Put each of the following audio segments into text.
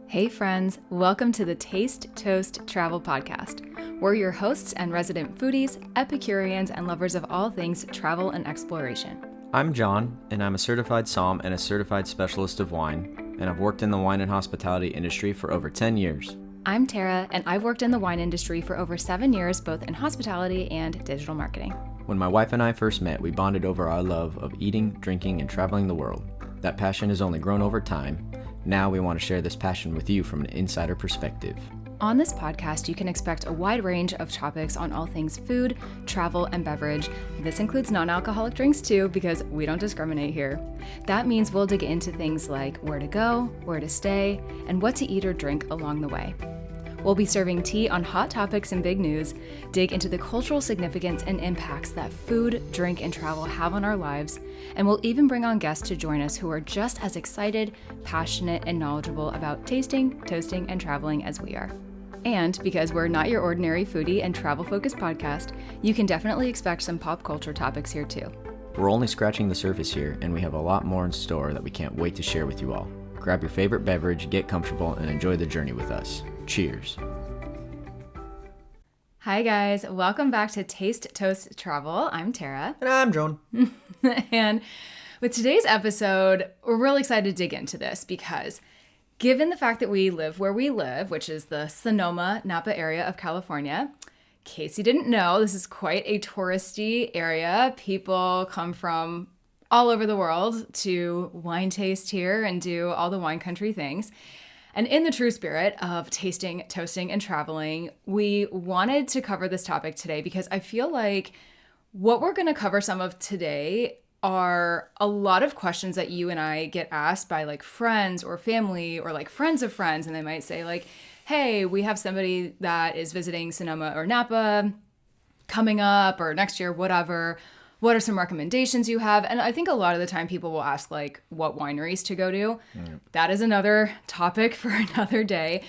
Hey friends, welcome to the Taste, Toast, Travel podcast. We're your hosts and resident foodies, Epicureans, and lovers of all things travel and exploration. I'm John, and I'm a certified somm and a certified specialist of wine, and I've worked in the wine and hospitality industry for over 10 years. I'm Tara, and I've worked in the wine industry for over 7 years, both in hospitality and digital marketing. When my wife and I first met, we bonded over our love of eating, drinking, and traveling the world. That passion has only grown over time. Now we want to share this passion with you from an insider perspective. On this podcast, you can expect a wide range of topics on all things food, travel, and beverage. This includes non-alcoholic drinks too, because we don't discriminate here. That means we'll dig into things like where to go, where to stay, and what to eat or drink along the way. We'll be serving tea on hot topics and big news, dig into the cultural significance and impacts that food, drink, and travel have on our lives, and we'll even bring on guests to join us who are just as excited, passionate, and knowledgeable about tasting, toasting, and traveling as we are. And because we're not your ordinary foodie and travel-focused podcast, you can definitely expect some pop culture topics here too. We're only scratching the surface here, and we have a lot more in store that we can't wait to share with you all. Grab your favorite beverage, get comfortable, and enjoy the journey with us. Cheers. Hi guys, welcome back to Taste, Toast, Travel. I'm Tara. And I'm John. And with today's episode, we're really excited to dig into this because given the fact that we live where we live, which is the Sonoma, Napa area of California, in case you didn't know, this is quite a touristy area. People come from all over the world to wine taste here and do all the wine country things. And in the true spirit of tasting, toasting, and traveling, we wanted to cover this topic today because I feel like what we're going to cover some of today are a lot of questions that you and I get asked by like friends or family or like friends of friends. And they might say like, hey, we have somebody that is visiting Sonoma or Napa coming up or next year, whatever. What are some recommendations you have? And I think a lot of the time people will ask like what wineries to go to. That is another topic for another day.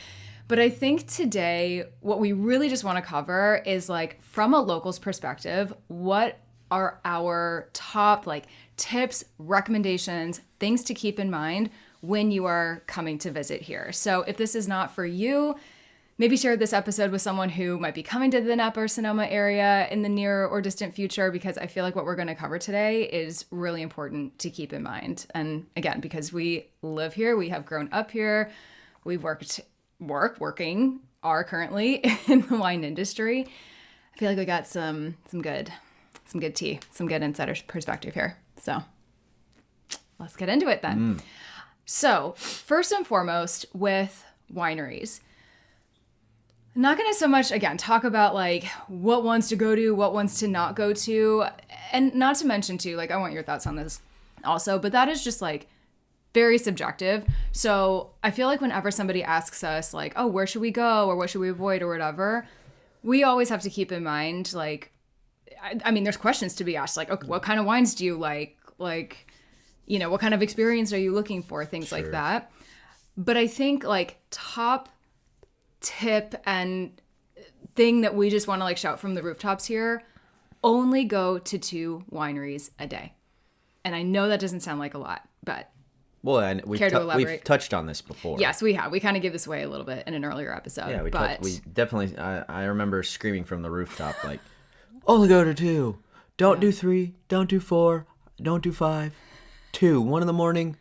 But I think today what we really just want to cover is like from a local's perspective, what are our top like tips, recommendations, things to keep in mind when you are coming to visit here. So if this is not for you, maybe share this episode with someone who might be coming to the Napa or Sonoma area in the near or distant future, because I feel like what we're going to cover today is really important to keep in mind. And again, because we live here, we have grown up here, we've are currently in the wine industry. I feel like we got some good tea, some good insider perspective here. So let's get into it then. So first and foremost with wineries, I'm not going to so much, again, talk about like what ones to go to, what ones to not go to, and not to mention too, like I want your thoughts on this also, but that is just like very subjective. So I feel like whenever somebody asks us like, oh, where should we go or what should we avoid or whatever, we always have to keep in mind like, I mean, there's questions to be asked like, okay, what kind of wines do you like? Like, you know, what kind of experience are you looking for? Things like that. But I think like top tip and thing that we just want to like shout from the rooftops here, only go to 2 wineries a day. And I know that doesn't sound like a lot, but well, and we've touched on this before. Yes, we have. We kind of gave this away a little bit in an earlier episode. Yeah, we definitely, I remember screaming from the rooftop like, only go to 2. Don't do 3. Don't do 4. Don't do 5. 2. 1 in the morning.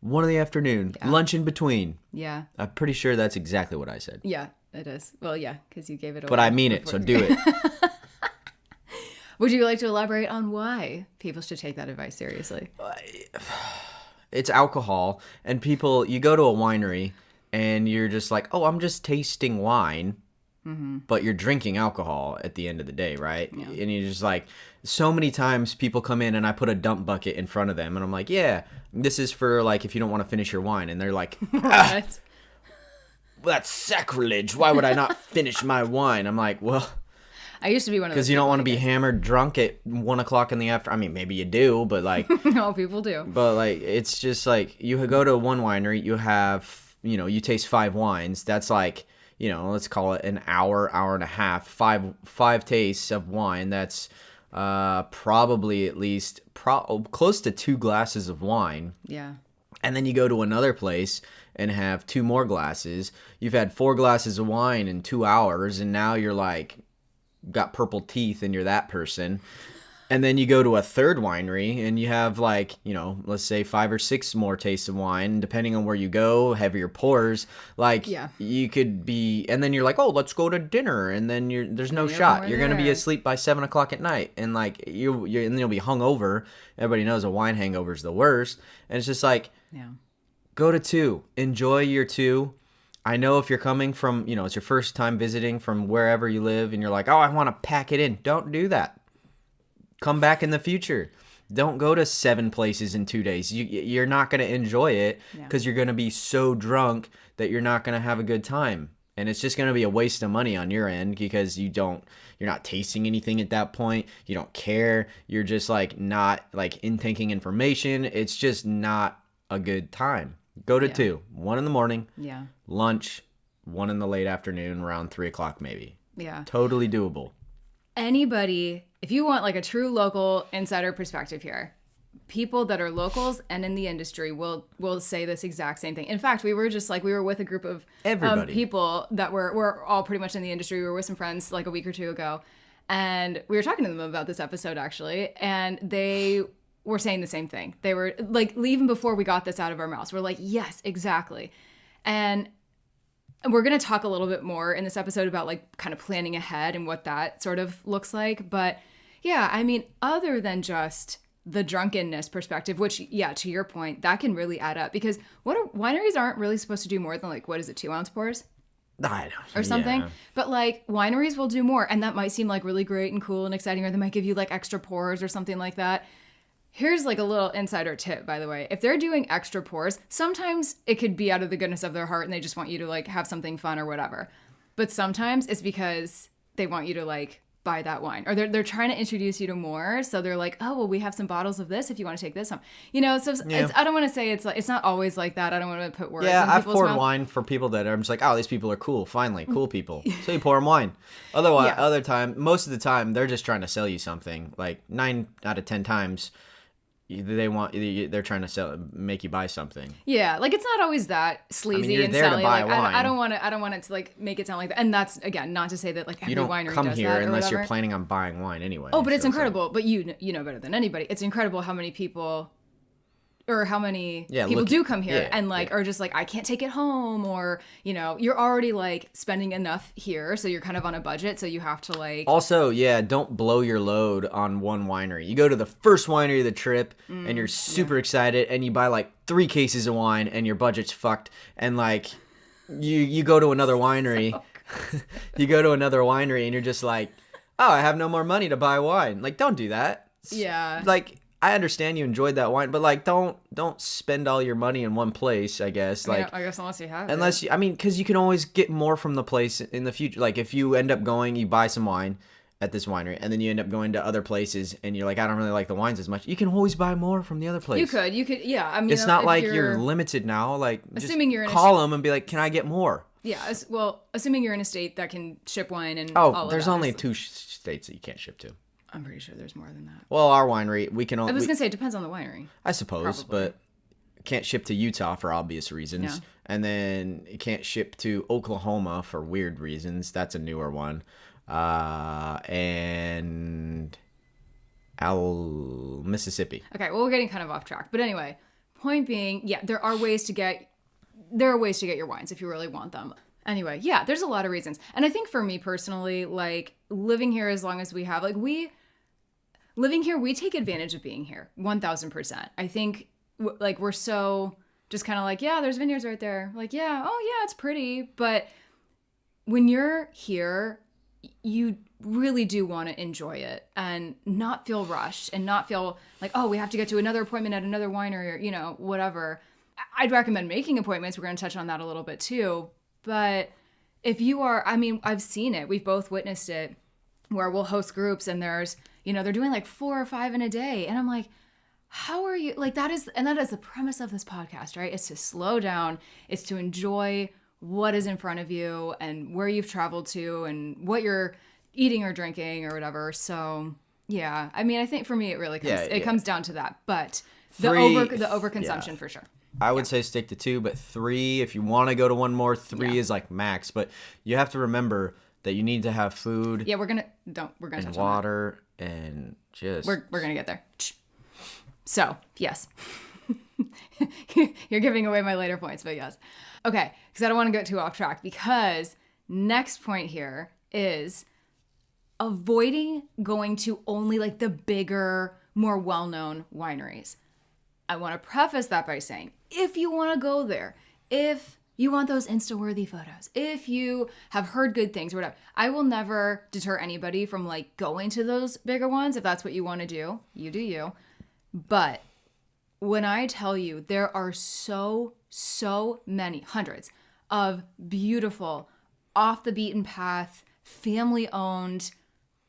1 in the afternoon, lunch in between. Yeah. I'm pretty sure that's exactly what I said. Yeah, it is. Well, yeah, because you gave it away. But I mean it, so do it. Would you like to elaborate on why people should take that advice seriously? It's alcohol, and you go to a winery, and you're just like, oh, I'm just tasting wine. Mm-hmm. But you're drinking alcohol at the end of the day, right? Yeah. And you're just like, so many times people come in and I put a dump bucket in front of them and I'm like, yeah, this is for like if you don't want to finish your wine. And they're like, that's sacrilege. Why would I not finish my wine? I'm like, well, I used to be one of those. Because you don't want to be hammered drunk at 1 o'clock in the afternoon. I mean, maybe you do, but like. No, people do. But like, it's just like you go to one winery, you have, you taste 5 wines. That's like, let's call it an hour and a half, five tastes of wine. That's probably at least close to 2 glasses of wine. Yeah. And then you go to another place and have 2 more glasses. You've had 4 glasses of wine in 2 hours, and now you're like, got purple teeth and you're that person. And then you go to a third winery and you have like, let's say 5 or 6 more tastes of wine, depending on where you go, heavier pours. Like you could be, and then you're like, oh, let's go to dinner. And then there's no shot. You're going to be asleep by 7 o'clock at night. And like and then you'll be hungover. Everybody knows a wine hangover is the worst. And it's just like, go to 2, enjoy your 2. I know if you're coming from, it's your first time visiting from wherever you live and you're like, oh, I want to pack it in. Don't do that. Come back in the future. Don't go to 7 places in 2 days. You're not going to enjoy it because you're going to be so drunk that you're not going to have a good time. And it's just going to be a waste of money on your end because you're not tasting anything at that point. You don't care. You're just like not like intaking information. It's just not a good time. Go to 2, 1 in the morning, lunch, 1 in the late afternoon, around 3 o'clock maybe. Yeah. Totally doable. Anybody, if you want like a true local insider perspective here, people that are locals and in the industry will say this exact same thing. In fact, we were with a group of people that we're all pretty much in the industry. We were with some friends like a week or 2 ago, and we were talking to them about this episode actually, and they were saying the same thing. They were like, even before we got this out of our mouths, we're like, yes, exactly. And we're going to talk a little bit more in this episode about like kind of planning ahead and what that sort of looks like. But yeah, I mean, other than just the drunkenness perspective, which, to your point, that can really add up because wineries aren't really supposed to do more than like, 2-ounce pours? I don't or something. Yeah. But like wineries will do more, and that might seem like really great and cool and exciting, or they might give you like extra pours or something like that. Here's like a little insider tip, by the way. If they're doing extra pours, sometimes it could be out of the goodness of their heart and they just want you to like have something fun or whatever. But sometimes it's because they want you to like buy that wine, or they're trying to introduce you to more. So they're like, oh, well, we have some bottles of this if you want to take this home. So I don't want to say it's not always like that. I don't want to put words in I've people's poured mouth. wine for people that I'm just like, oh, these people are cool. Finally, cool people. So you pour them wine. Otherwise, most of the time, they're just trying to sell you something. Like 9 out of 10 times, they're trying to make you buy something. Yeah, like it's not always that sleazy and selly. Like I don't want it to like make it sound like that. And that's again not to say that like every winery does that. You don't come here unless you're planning on buying wine anyway. Oh, but it's incredible. But you know better than anybody. It's incredible how many people people do come here and like are just like, I can't take it home, or you're already like spending enough here, so you're kind of on a budget, so you have to like also don't blow your load on one winery. You go to the first winery of the trip and you're super excited and you buy like 3 cases of wine and your budget's fucked, and like you go to another winery you go to another winery and you're just like, oh, I have no more money to buy wine. Like, don't do that. Like, I understand you enjoyed that wine, but like, don't spend all your money in one place. I guess I guess unless you have because you can always get more from the place in the future. Like if you end up going, you buy some wine at this winery, and then you end up going to other places, and you're like, I don't really like the wines as much. You can always buy more from the other place. You could, yeah. I mean, it's not like you're limited now. Like, assuming just you're call them and be like, can I get more? Yeah. Well, assuming you're in a state that can ship wine and there's only 2 states that you can't ship to. I'm pretty sure there's more than that. Well, our winery, we can only... I was going to say, it depends on the winery. I suppose, probably. But can't ship to Utah for obvious reasons. Yeah. And then it can't ship to Oklahoma for weird reasons. That's a newer one. And Mississippi. Okay, well, we're getting kind of off track. But anyway, point being, there are ways to get your wines if you really want them. Anyway, there's a lot of reasons. And I think for me personally, like living here as long as we have, like living here, we take advantage of being here 1000%. I think like we're so just kind of like, there's vineyards right there. Like, it's pretty. But when you're here, you really do want to enjoy it and not feel rushed and not feel like, oh, we have to get to another appointment at another winery or, whatever. I'd recommend making appointments. We're going to touch on that a little bit too. But if you are, I mean, I've seen it. We've both witnessed it where we'll host groups and there's, they're doing like 4 or 5 in a day. And I'm like, how are you? Like that is the premise of this podcast, right? It's to slow down. It's to enjoy what is in front of you and where you've traveled to and what you're eating or drinking or whatever. So I mean, I think for me, it really comes, comes down to that, but the overconsumption for sure. I would say stick to 2, but 3, if you want to go to one more, 3 is like max. But you have to remember that you need to have food. Yeah, we're gonna touch water and just. We're gonna get there. So yes, you're giving away my later points, but yes. Okay, because I don't want to get too off track. Because next point here is avoiding going to only like the bigger, more well-known wineries. I want to preface that by saying, if you want to go there, if you want those Insta-worthy photos, if you have heard good things or whatever, I will never deter anybody from like going to those bigger ones. If that's what you want to do, you do you. But when I tell you there are so many, hundreds of beautiful, off the beaten path, family owned,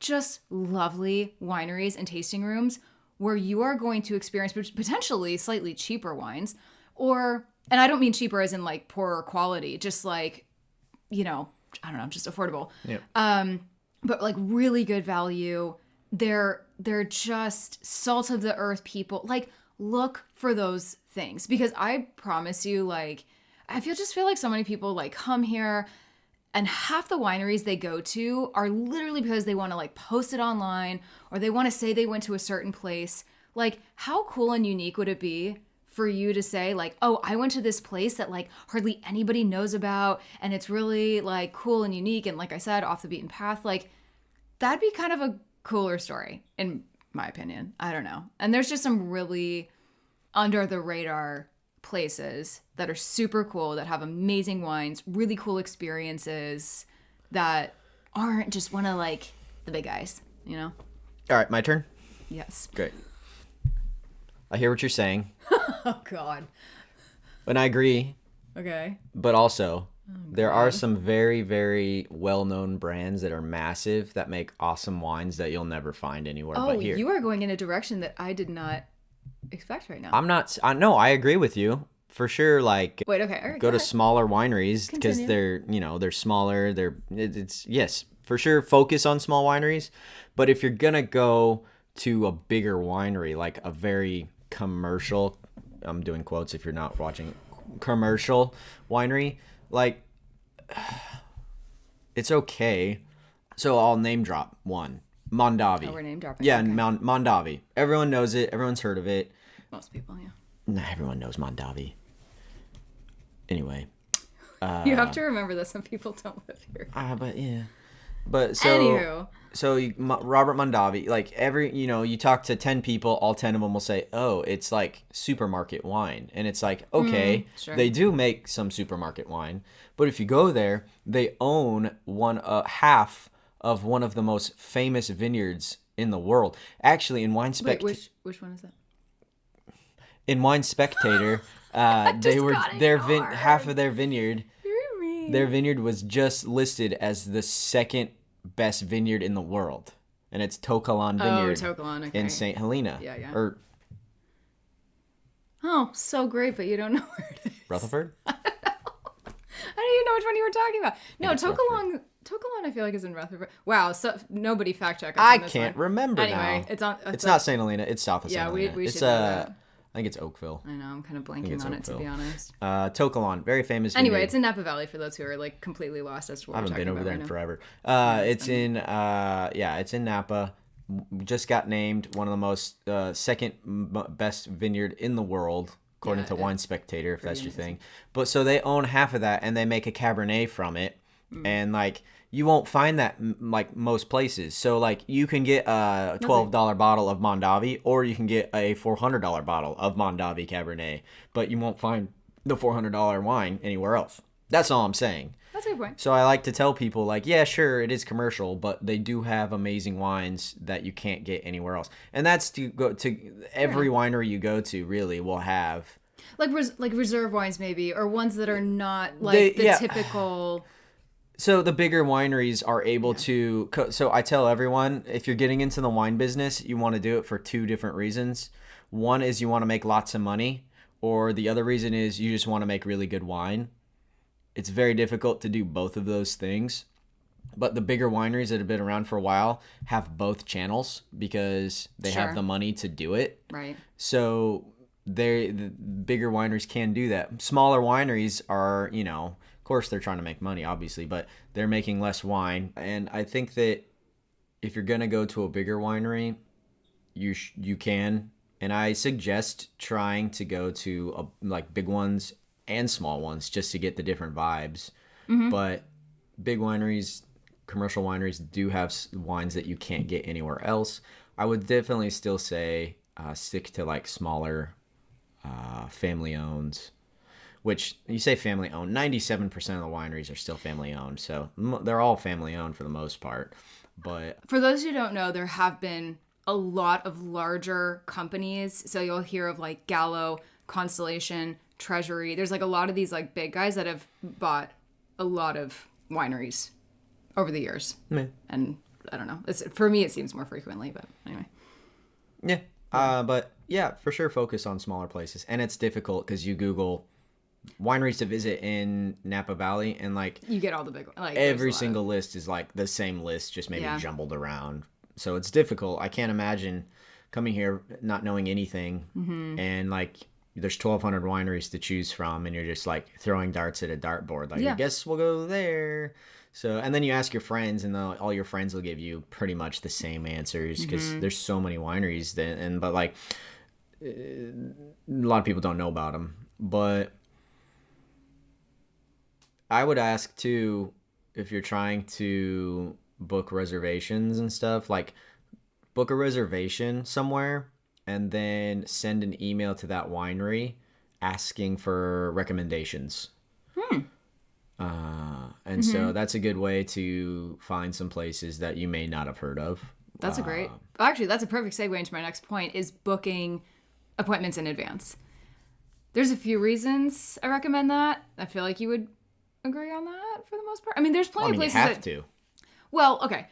just lovely wineries and tasting rooms where you are going to experience potentially slightly cheaper wines, or, and I don't mean cheaper as in like poorer quality, just like, I don't know, just affordable. Yeah. But like really good value. They're just salt of the earth people. Like, look for those things, because I promise you, like, I just feel like so many people like come here and half the wineries they go to are literally because they want to like post it online or they want to say they went to a certain place. Like, how cool and unique would it be for you to say like, oh, I went to this place that like hardly anybody knows about and it's really like cool and unique and, like I said, off the beaten path. Like, that'd be kind of a cooler story in my opinion. I don't know. And there's just some really under the radar places that are super cool, that have amazing wines, really cool experiences that aren't just one of like the big guys, All right, my turn? Yes. Great. I hear what you're saying. Oh, God. And I agree. Okay. But also, there are some very, very well-known brands that are massive that make awesome wines that you'll never find anywhere but here. Oh, you are going in a direction that I did not expect right now. No, I agree with you. For sure, like, wait, okay, all right, go to smaller wineries because they're smaller. It's yes, for sure, focus on small wineries. But if you're going to go to a bigger winery, like a very commercial, I'm doing quotes if you're not watching, commercial winery, like, it's okay. So I'll name drop one. Mondavi. Oh, we're name dropping. Yeah, okay. Mondavi. Everyone knows it. Everyone's heard of it. Most people, yeah. Nah, everyone knows Mondavi. Anyway. You have to remember that some people don't live here. But yeah. But so... Anywho. So Robert Mondavi, like you talk to 10 people, all 10 of them will say, oh, it's like supermarket wine. And it's like, okay, sure. They do make some supermarket wine. But if you go there, they own half of one of the most famous vineyards in the world. Actually, in Wine Spectator. Wait, which one is that? In Wine Spectator, they were half of their vineyard. Their vineyard was just listed as the second best vineyard in the world, and it's Tokalan Vineyard in St. Helena. Yeah. Oh, so great, but you don't know where it is. Rutherford? I don't even know which one you were talking about. No, Tokalan I feel like is in Rutherford. Wow, so nobody fact check us on this can't one. remember anyway, now. It's not St. Helena, it's south of St. Helena. Yeah, we should know that. I think it's Oakville. I know, I'm kind of blanking on it, to be honest. Tokalan, very famous vineyard. Anyway, it's in Napa Valley for those who are like completely lost as to what we're talking about. I haven't been over there right in now. forever. It's in Napa. Just got named one of the most second best vineyard in the world, according to Wine Spectator, if that's your thing. But so they own half of that, and they make a Cabernet from it, and like you won't find that like most places. So like you can get a $12 bottle of Mondavi, or you can get a $400 bottle of Mondavi Cabernet, but you won't find the $400 wine anywhere else. That's all I'm saying. That's a good point. So I like to tell people, like, yeah, sure, it is commercial, but they do have amazing wines that you can't get anywhere else. And that's to go to every winery you go to really will have. Like reserve wines maybe, or ones that are not like the typical... So the bigger wineries are able to... So I tell everyone, if you're getting into the wine business, you want to do it for two different reasons. One is you want to make lots of money, or the other reason is you just want to make really good wine. It's very difficult to do both of those things. But the bigger wineries that have been around for a while have both channels because they have the money to do it. Right. So the bigger wineries can do that. Smaller wineries are, of course they're trying to make money, obviously, but they're making less wine. And I think that if you're gonna go to a bigger winery, you can. And I suggest trying to go to like big ones and small ones just to get the different vibes. But big wineries, commercial wineries do have wines that you can't get anywhere else. I would definitely still say stick to like smaller, family owned. Which you say family owned, 97% of the wineries are still family owned, so they're all family owned for the most part. But for those who don't know, there have been a lot of larger companies. So you'll hear of like Gallo, Constellation, Treasury. There's like a lot of these like big guys that have bought a lot of wineries over the years. And I don't know. For me, it seems more frequently, but anyway. Yeah. But yeah, for sure focus on smaller places. And it's difficult because you Google wineries to visit in Napa Valley and like you get all the big ones. Like every single list is like the same list, just maybe jumbled around. So it's difficult. I can't imagine coming here not knowing anything and like there's 1,200 wineries to choose from and you're just like throwing darts at a dartboard. Like, I guess we'll go there. So, and then you ask your friends and all your friends will give you pretty much the same answers because there's so many wineries but like a lot of people don't know about them. But I would ask too, if you're trying to book reservations and stuff, like book a reservation somewhere and then send an email to that winery asking for recommendations. And so that's a good way to find some places that you may not have heard of. That's actually, that's a perfect segue into my next point is booking appointments in advance. There's a few reasons I recommend that. I feel like you would agree on that for the most part. I mean, there's plenty of places you have to. Well, okay.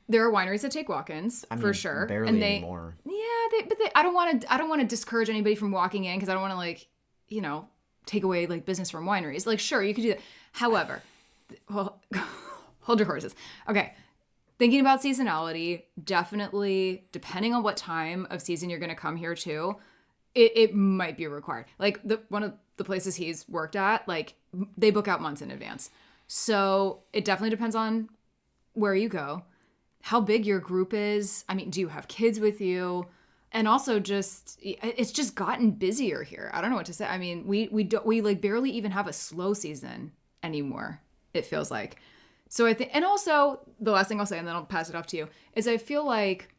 There are wineries that take walk-ins for sure, barely and anymore. Yeah, but I don't want to discourage anybody from walking in because I don't want to like, take away like business from wineries. Like, sure, you could do that. However, well, hold your horses. Okay, thinking about seasonality, definitely depending on what time of season you're going to come here to, it might be required. Like one of the places he's worked at, like they book out months in advance, so it definitely depends on where you go, how big your group is. I mean, do you have kids with you? And also it's just gotten busier here. I don't know what to say. I mean, we like barely even have a slow season anymore, it feels like. So I think, and also the last thing I'll say, and then I'll pass it off to you, is I feel like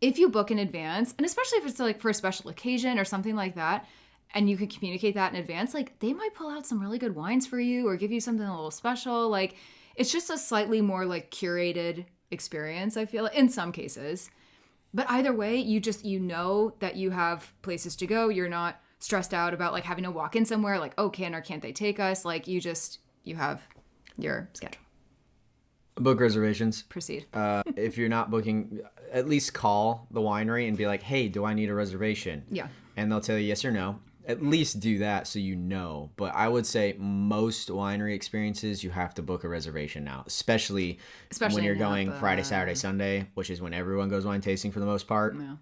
if you book in advance, and especially if it's like for a special occasion or something like that, and you could communicate that in advance, like they might pull out some really good wines for you or give you something a little special. Like it's just a slightly more like curated experience, I feel, in some cases. But either way, you know that you have places to go. You're not stressed out about like having to walk in somewhere like, oh, can or can't they take us? Like you have your schedule. Book reservations. Proceed. If you're not booking, at least call the winery and be like, hey, do I need a reservation? Yeah. And they'll tell you yes or no. At least do that so you know. But I would say most winery experiences, you have to book a reservation now, especially when you're going Friday, Saturday, Sunday, which is when everyone goes wine tasting for the most part. Yeah.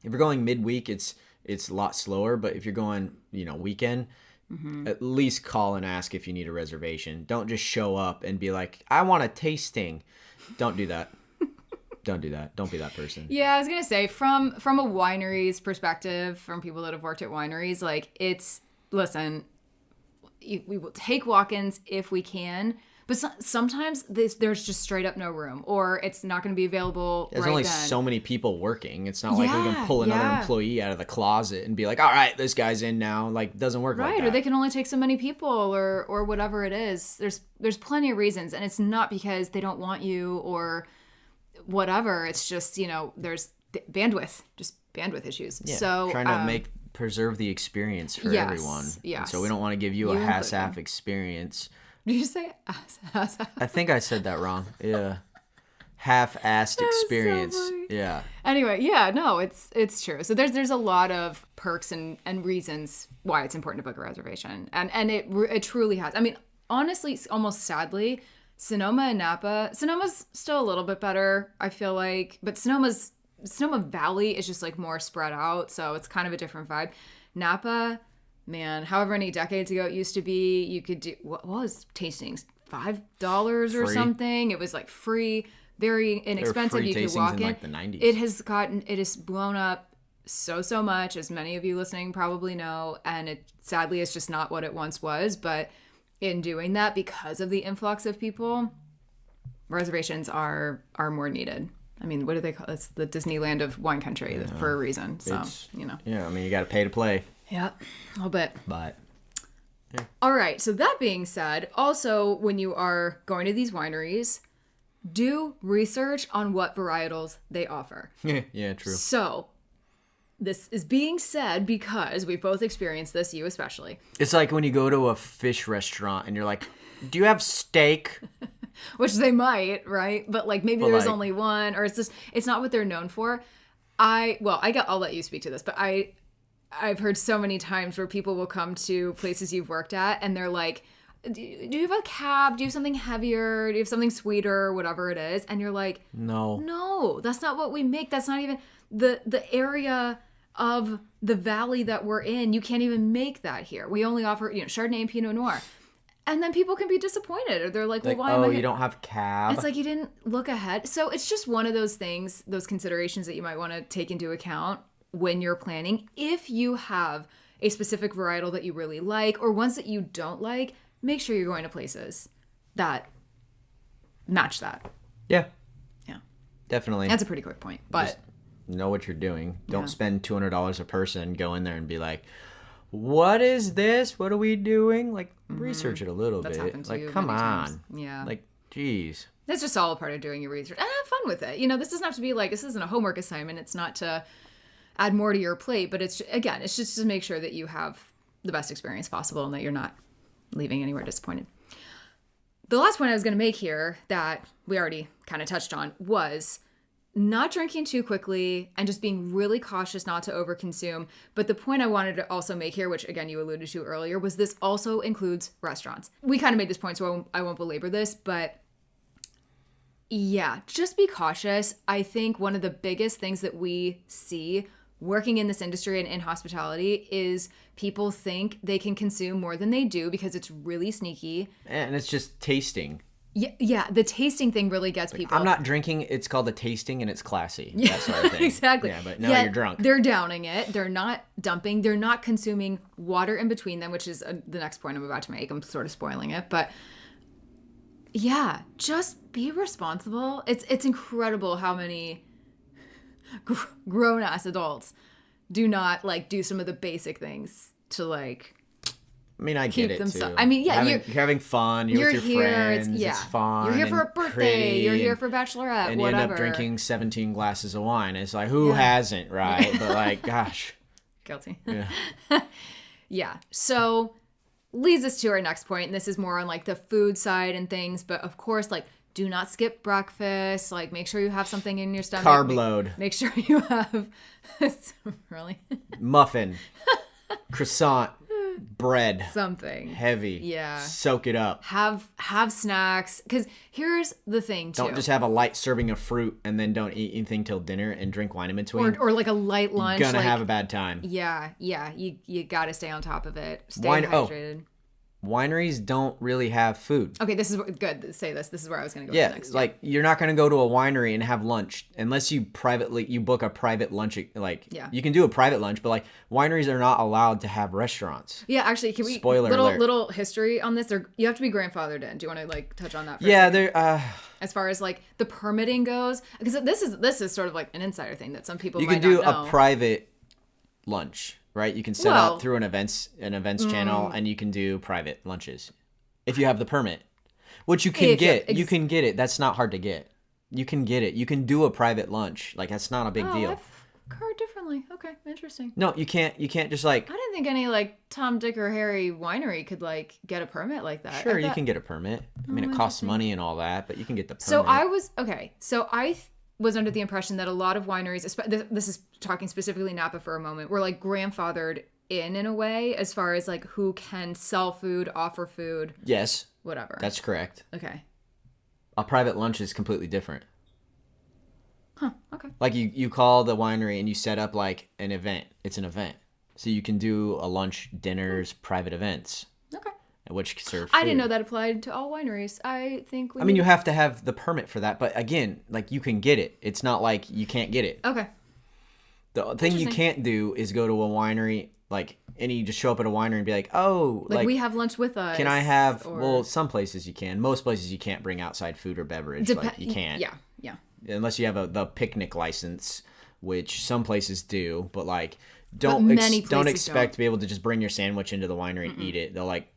If you're going midweek, it's a lot slower. But if you're going, weekend, at least call and ask if you need a reservation. Don't just show up and be like, I want a tasting. Don't do that. Don't do that. Don't be that person. Yeah, I was going to say, from a winery's perspective, from people that have worked at wineries, like listen, we will take walk-ins if we can, but sometimes there's just straight up no room, or it's not going to be available There's right only then. So many people working. It's not like we can pull another employee out of the closet and be like, all right, this guy's in now. Like, doesn't work like that. Right, or they can only take so many people or whatever it is. There's plenty of reasons, and it's not because they don't want you or whatever. It's just, there's bandwidth issues. Yeah, so trying to preserve the experience for everyone. Yes. And so we don't want to give you a half-ass experience. Did you say ass? I think I said that wrong. Yeah. Half-assed experience. So yeah. Anyway, yeah, no, it's true. So there's a lot of perks and reasons why it's important to book a reservation. And it truly has. I mean, honestly, almost sadly, Sonoma and Napa. Sonoma's still a little bit better, I feel like, but Sonoma Valley is just like more spread out, so it's kind of a different vibe. Napa, man, however many decades ago it used to be, you could do, what was tastings? $5 or Free. something. It was like free, very inexpensive. Free You could tastings walk in in. like the 90s. It has blown up so much, as many of you listening probably know, and it sadly is just not what it once was. But in doing that, because of the influx of people, reservations are more needed. I mean, what do they call it? It's the Disneyland of wine country for a reason. So, Yeah, I mean, you got to pay to play. Yeah, a little bit. But all right, so that being said, also when you are going to these wineries, do research on what varietals they offer. Yeah, true. So this is being said because we've both experienced this, you especially. It's like when you go to a fish restaurant and you're like, do you have steak? Which they might, right? But like maybe there's only one, or it's not what they're known for. I'll let you speak to this, but I've heard so many times where people will come to places you've worked at and they're like, do you have a cab? Do you have something heavier? Do you have something sweeter? Whatever it is. And you're like, no, that's not what we make. That's not even the area of the valley that we're in. You can't even make that here. We only offer, Chardonnay and Pinot Noir. And then people can be disappointed, or they're like, well, why am I? Oh, you don't have cab. It's like you didn't look ahead. So it's just one of those things, those considerations that you might want to take into account when you're planning. If you have a specific varietal that you really like, or ones that you don't like, make sure you're going to places that match that. Yeah. Yeah. Definitely. That's a pretty quick point, but just know what you're doing. Don't spend $200 a person. Go in there and be like, what is this? What are we doing? Like, research it a little that's bit. happened to Like, you come many on. times. Yeah. Like, geez. That's just all a part of doing your research. And have fun with it. This doesn't have to be like, this isn't a homework assignment. It's not to add more to your plate, but it's just to make sure that you have the best experience possible and that you're not leaving anywhere disappointed. The last point I was going to make here that we already kind of touched on was not drinking too quickly and just being really cautious not to overconsume. But the point I wanted to also make here, which again you alluded to earlier, was this also includes restaurants. We kind of made this point, so I won't belabor this, but yeah, just be cautious. I think one of the biggest things that we see working in this industry and in hospitality is people think they can consume more than they do because it's really sneaky. And it's just tasting. Yeah, the tasting thing really gets people. I'm not drinking. It's called a tasting, and it's classy. That sort of thing. Exactly. Yeah, but now you're drunk. They're downing it. They're not dumping. They're not consuming water in between them, which is the next point I'm about to make. I'm sort of spoiling it, but yeah, just be responsible. It's incredible how many grown-ass adults do not do some of the basic things to I mean, I get it too. I mean, yeah, you're having fun. You're with your friends. It's fun. You're here for a birthday. Pretty, you're here for a bachelorette. and whatever. you end up drinking 17 glasses of wine. It's like, who hasn't, right? But gosh, guilty. Yeah. Yeah. So leads us to our next point, and this is more on the food side and things. But of course, do not skip breakfast. Make sure you have something in your stomach. Carb load. Make sure you have really Muffin, croissant, bread, something heavy. Yeah. Soak it up. Have snacks, because here's the thing too. Don't just have a light serving of fruit and then don't eat anything till dinner and drink wine in between. Or a light lunch. You're gonna have a bad time. Yeah. You gotta stay on top of it. Stay hydrated. Wineries don't really have food. Okay, this is good. Say this. This is where I was going to go next. You're not going to go to a winery and have lunch unless you book a private lunch. You can do a private lunch, but wineries are not allowed to have restaurants. Yeah, actually, can we alert. Little history on this? You have to be grandfathered in. Do you want to touch on that? As far as the permitting goes, because this is sort of an insider thing that some people you might can do not know. a private lunch. Right, you can set up through an events channel, and you can do private lunches if you have the permit, which you can get. You can get it. That's not hard to get. You can get it. You can do a private lunch. That's not a big deal. I've heard differently. Okay, interesting. No, you can't. You can't just I didn't think any Tom, Dick, or Harry winery could get a permit like that. Sure, you can get a permit. I mean, it costs money and all that, but you can get the permit. So I was under the impression that a lot of wineries, this is talking specifically Napa for a moment, were grandfathered in a way as far as who can sell food, offer food. Yes. Whatever. That's correct. Okay. A private lunch is completely different. Huh. Okay. You call the winery and you set up an event. It's an event. So you can do a lunch, dinners, private events, Okay. which serve I food. didn't know that applied to all wineries. I think I mean, you have to have the permit for that, but again, like you can get it. It's not like you can't get it. Okay. The thing you can't do is go to a winery, like, and you just show up at a winery and be like, oh, Like we have lunch with us. can I have, or... well, some places you can. Most places you can't bring outside food or beverage. Like, you can't. Yeah, yeah. Unless you have the picnic license, which some places do, but like, Many places don't expect don't. to be able to just bring your sandwich into the winery and eat it. They'll like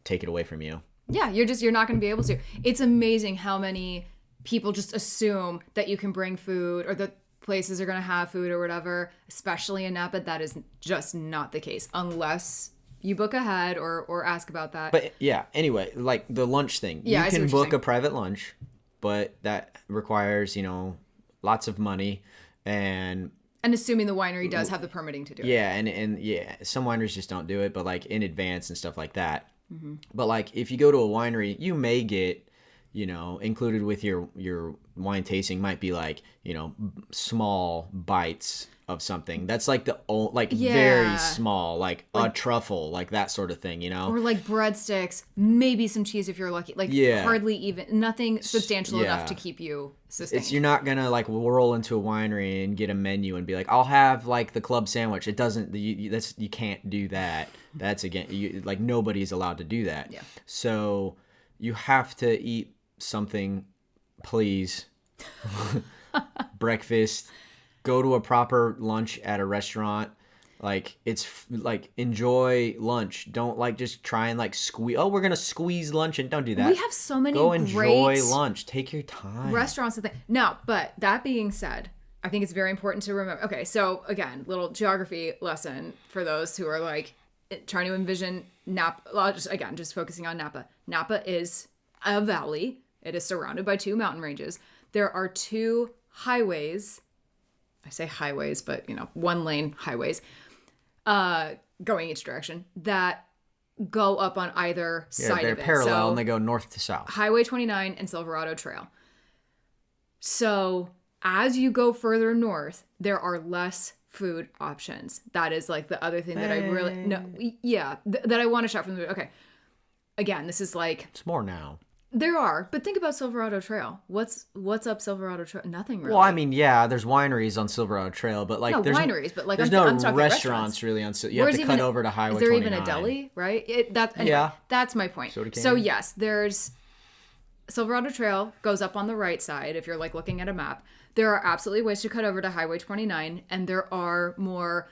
take it away from you. Yeah, you're not going to be able to. It's amazing how many people just assume that you can bring food or that places are going to have food or whatever, especially in Napa. That is just not the case unless you book ahead or ask about that. But yeah, anyway, like the lunch thing. Yeah, you can book a private lunch, but that requires, lots of money and assuming the winery does have the permitting to do it. yeah, and yeah, some wineries just don't do it, but like in advance and stuff like that. Mm-hmm. But like if you go to a winery, you may get, included with your wine tasting might be like, small bites of something. That's like very small, like a truffle, like that sort of thing, Or like breadsticks, maybe some cheese if you're lucky. Like hardly even, nothing substantial enough to keep you sustained. You're not gonna like roll into a winery and get a menu and be like, I'll have like the club sandwich. It doesn't, you can't do that. That's again, like nobody's allowed to do that. Yeah. So you have to eat something, please. Breakfast, go to a proper lunch at a restaurant. Like enjoy lunch. Don't like just try and like squeeze. Oh, we're gonna squeeze lunch, and don't do that. We have so many Go great enjoy lunch. Take your time. Restaurants and things. Now, but that being said, I think it's very important to remember. Okay, so again, little geography lesson for those who are like trying to envision Napa. Well, just focusing on Napa. Napa is a valley. It is surrounded by 2 mountain ranges. There are 2 highways. I say highways, but 1-lane highways, going each direction that go up on either side of it. They're parallel and they go north to south. Highway 29 and Silverado Trail. So as you go further north, there are less food options. That is like the other thing that I really that I want to shout from the okay. Again, this is like it's more now. There are, but think about Silverado Trail. What's up Silverado Trail? Nothing really. Well, I mean, yeah, there's wineries on Silverado Trail, but like there's wineries, but like there's I'm no talking restaurants really on. You have to cut over to Highway 29. Is there even a deli? Right? That's my point. So yes, there's Silverado Trail goes up on the right side if you're like looking at a map. There are absolutely ways to cut over to Highway 29, and there are more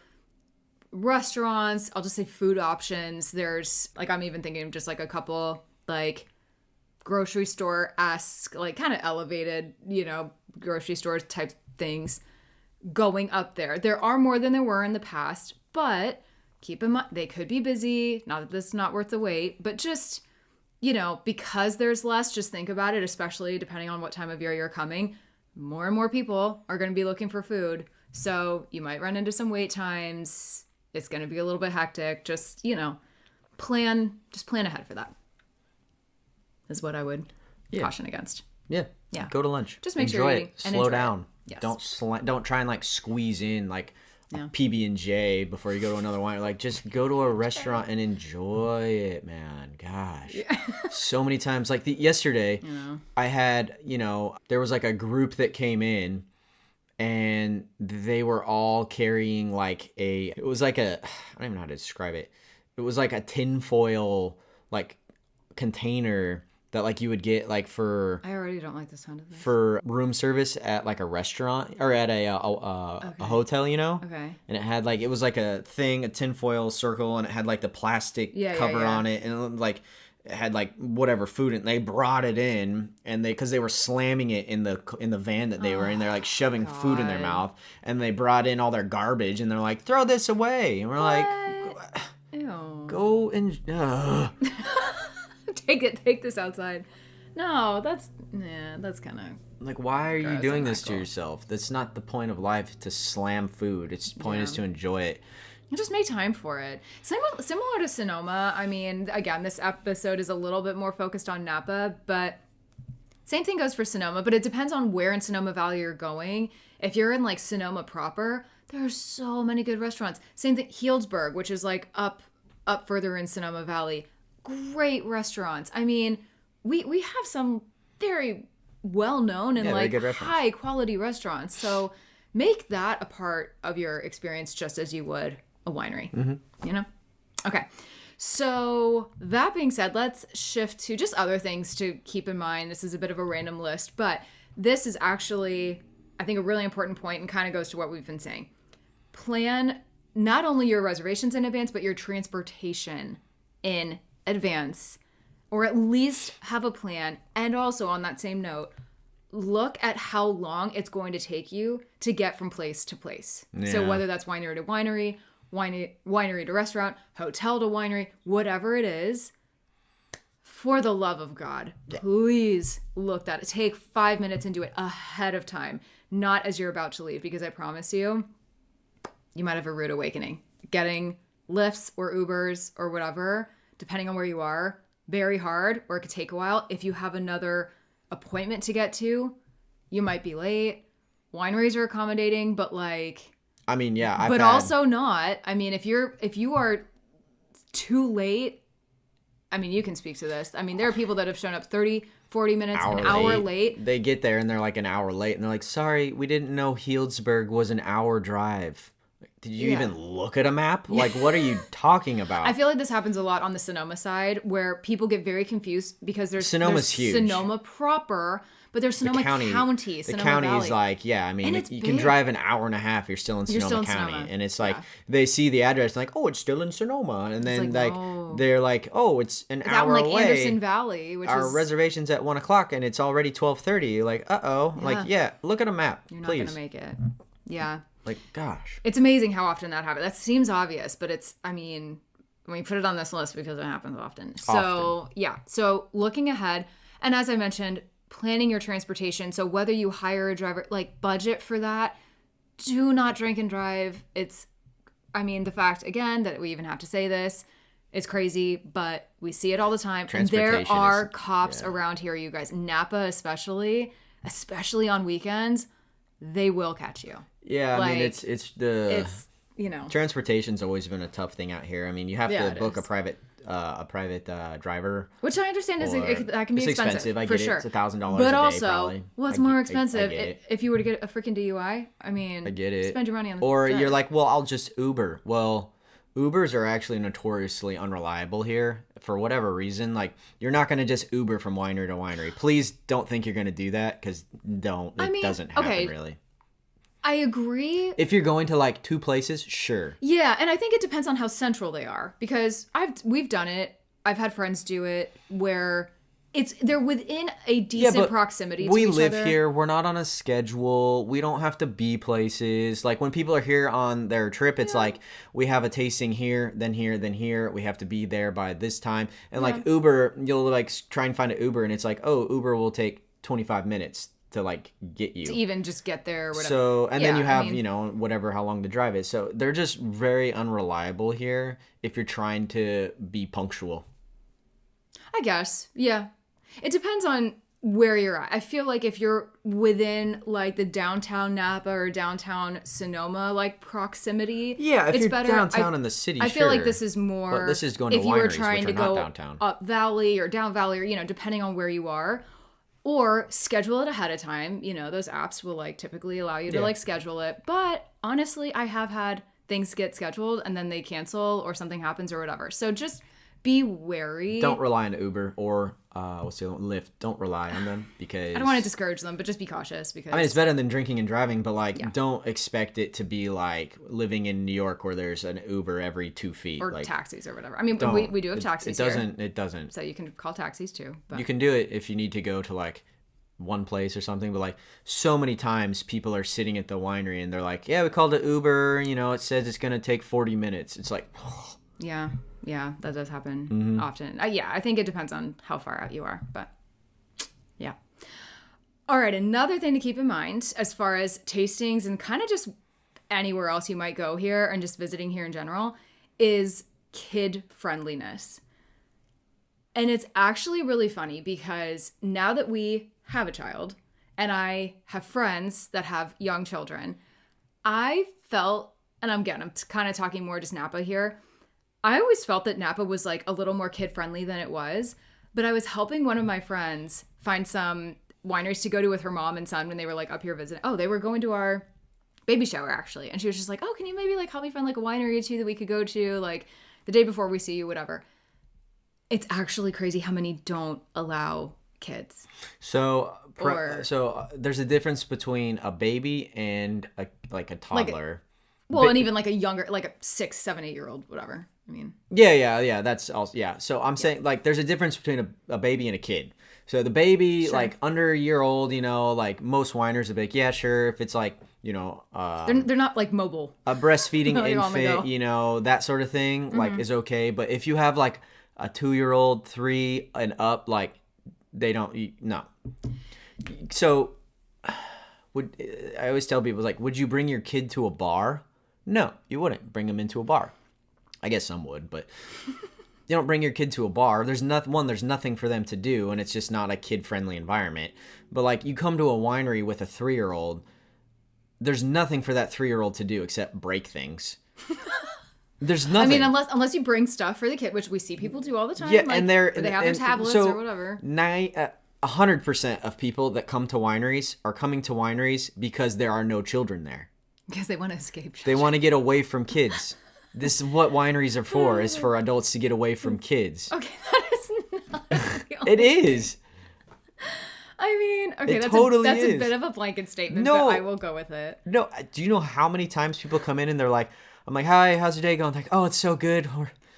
restaurants. I'll just say food options. There's like I'm even thinking of just like a couple like grocery store-esque, like kind of elevated, grocery store type things going up there. There are more than there were in the past, but keep in mind, they could be busy. Not that this is not worth the wait, but just, because there's less, just think about it, especially depending on what time of year you're coming. More and more people are going to be looking for food. So you might run into some wait times. It's going to be a little bit hectic. Just, plan ahead for that. Is what I would caution against. Yeah. Go to lunch. Just make enjoy sure you're it. Slow down. Yes. Don't try and like squeeze in like a PB&J before you go to another wine. Like just go to a restaurant and enjoy it, man. Gosh. Yeah. So many times like yesterday I had, there was like a group that came in and they were all carrying like it was like I don't even know how to describe it. It was like a tinfoil like container that like you would get like for I already don't like the sound of this. For room service at like a restaurant or at a hotel, Okay. And it had like it was like a tinfoil circle, and it had like the plastic cover on it, and like it had like whatever food, and they brought it in, and because they were slamming it in the van that they were in, they're like shoving food in their mouth, and they brought in all their garbage, and they're like, throw this away, and we're like, ew. Go and. Take this outside. No, that's kind of like, why are you doing this to yourself? That's not the point of life, to slam food. Its point is to enjoy it. Just make time for it. Similar to Sonoma. I mean, again, this episode is a little bit more focused on Napa, but same thing goes for Sonoma. But it depends on where in Sonoma Valley you're going. If you're in like Sonoma proper, There are so many good restaurants. Same thing, Healdsburg, which is like up further in Sonoma Valley. Great restaurants. I mean, we have some very well-known and like high-quality restaurants. So make that a part of your experience just as you would a winery, you know? Okay. So that being said, let's shift to just other things to keep in mind. This is a bit of a random list, but this is actually, I think, a really important point and kind of goes to what we've been saying. Plan not only your reservations in advance, but your transportation in advance, or at least have a plan. And also on that same note, look at how long it's going to take you to get from place to place. Yeah. So whether that's winery to winery, winery to restaurant, hotel to winery, whatever it is, for the love of God, please look at it. Take 5 minutes and do it ahead of time, not as you're about to leave, because I promise you, you might have a rude awakening. Getting Lyfts or Ubers or whatever, depending on where you are, very hard, or it could take a while. If you have another appointment to get to, you might be late. Wineries are accommodating, but like, I mean, yeah, also not. I mean, if you are too late, I mean, you can speak to this. I mean, there are people that have shown up 30, 40 minutes, an hour late. They get there and they're like an hour late and they're like, sorry, we didn't know Healdsburg was an hour drive. Did you even look at a map? Like, what are you talking about? I feel like this happens a lot on the Sonoma side where people get very confused because there's huge. Sonoma proper, but there's Sonoma County, the Sonoma county Valley. Is like, yeah, I mean, you can drive an hour and a half, you're still in Sonoma County. Sonoma. And it's like, they see the address, like, oh, it's still in Sonoma. And then they're like, oh, it's an hour like away. Anderson Valley, which our reservation's at 1 o'clock and it's already 12:30. You're like, uh-oh. Yeah. Like, yeah, look at a map, You're not please. going to make it. Yeah. Like, gosh. It's amazing how often that happens. That seems obvious, but it's, I mean, we put it on this list because it happens often. So, yeah. So, looking ahead, and as I mentioned, planning your transportation. So, whether you hire a driver, like, budget for that. Do not drink and drive. It's, I mean, the fact, again, that we even have to say this, it's crazy, but we see it all the time. And there are cops around here, you guys. Napa especially on weekends, they will catch you. Yeah, I mean, it's you know, transportation's always been a tough thing out here. I mean, you have to book a private driver, which I understand that can be expensive. I for get sure. It's $1,000 but a day, also, probably. What's more expensive if you were to get a freaking DUI? I mean, I get it. Spend your money on the or driver. You're like, well, I'll just Uber. Well, Ubers are actually notoriously unreliable here for whatever reason. Like, you're not going to just Uber from winery to winery. Please don't think you're going to do that, because it doesn't happen really. I agree. If you're going to like two places, sure. Yeah, and I think it depends on how central they are, because we've done it. I've had friends do it where they're within a decent proximity to each other. We live here. We're not on a schedule. We don't have to be places. Like, when people are here on their trip, it's like, we have a tasting here, then here, then here. We have to be there by this time. And like Uber, you'll like try and find an Uber, and it's like, oh, Uber will take 25 minutes to like get you. To even just get there or whatever. So, and then you have, whatever, how long the drive is. So they're just very unreliable here if you're trying to be punctual. I guess. Yeah. It depends on where you're at. I feel like if you're within like the downtown Napa or downtown Sonoma like proximity, if it's you're better downtown in the city. I feel like this is more. But this is going to if wineries, you were trying to go downtown. Up valley or down valley, or depending on where you are, or schedule it ahead of time. Those apps will like typically allow you to like schedule it. But honestly, I have had things get scheduled and then they cancel or something happens or whatever. So just be wary. Don't rely on Uber or Lyft. Don't rely on them, because I don't want to discourage them, but just be cautious, because it's better than drinking and driving, but like don't expect it to be like living in New York where there's an Uber every 2 feet or like, taxis or whatever. I mean, we do have taxis. It doesn't. So you can call taxis too. But. You can do it if you need to go to like one place or something, but like so many times people are sitting at the winery and they're like, yeah, we called it Uber, it says it's gonna take 40 minutes. It's like yeah, that does happen often. I think it depends on how far out you are, but yeah. All right, another thing to keep in mind as far as tastings and kind of just anywhere else you might go here and just visiting here in general is kid friendliness. And it's actually really funny, because now that we have a child and I have friends that have young children, I felt, and I'm kind of talking more just Napa here. I always felt that Napa was like a little more kid friendly than it was, but I was helping one of my friends find some wineries to go to with her mom and son when they were like up here visiting. Oh, they were going to our baby shower actually. And she was just like, oh, can you maybe like help me find like a winery or two that we could go to like the day before we see you, whatever. It's actually crazy how many don't allow kids. So, there's a difference between a baby and a toddler. And even like a younger, like a 6, 7, 8-year-old, whatever. I mean. Yeah. That's also, yeah. So I'm saying like there's a difference between a baby and a kid. So the baby, sure. Like under a year old, like most wineries are like, yeah, sure. If it's like, they're not like mobile. A breastfeeding infant, that sort of thing, like is okay. But if you have like a 2-year-old, 3 and up, like they don't, no. So I always tell people like, would you bring your kid to a bar? No, you wouldn't bring them into a bar. I guess some would, but you don't bring your kid to a bar. There's nothing for them to do, and it's just not a kid-friendly environment. But like you come to a winery with a 3-year-old, there's nothing for that 3-year-old to do except break things. There's nothing. I mean, unless you bring stuff for the kid, which we see people do all the time. Yeah, like, and they have their tablets or whatever. 100% of people that come to wineries are coming to wineries because there are no children there. Because they want to escape children. They want to get away from kids. This is what wineries are for, is for adults to get away from kids. Okay, that is not It is. I mean, okay, that's a bit of a blanket statement, but I will go with it. No, do you know how many times people come in and they're like, I'm like, hi, how's your day going? Like, oh, it's so good.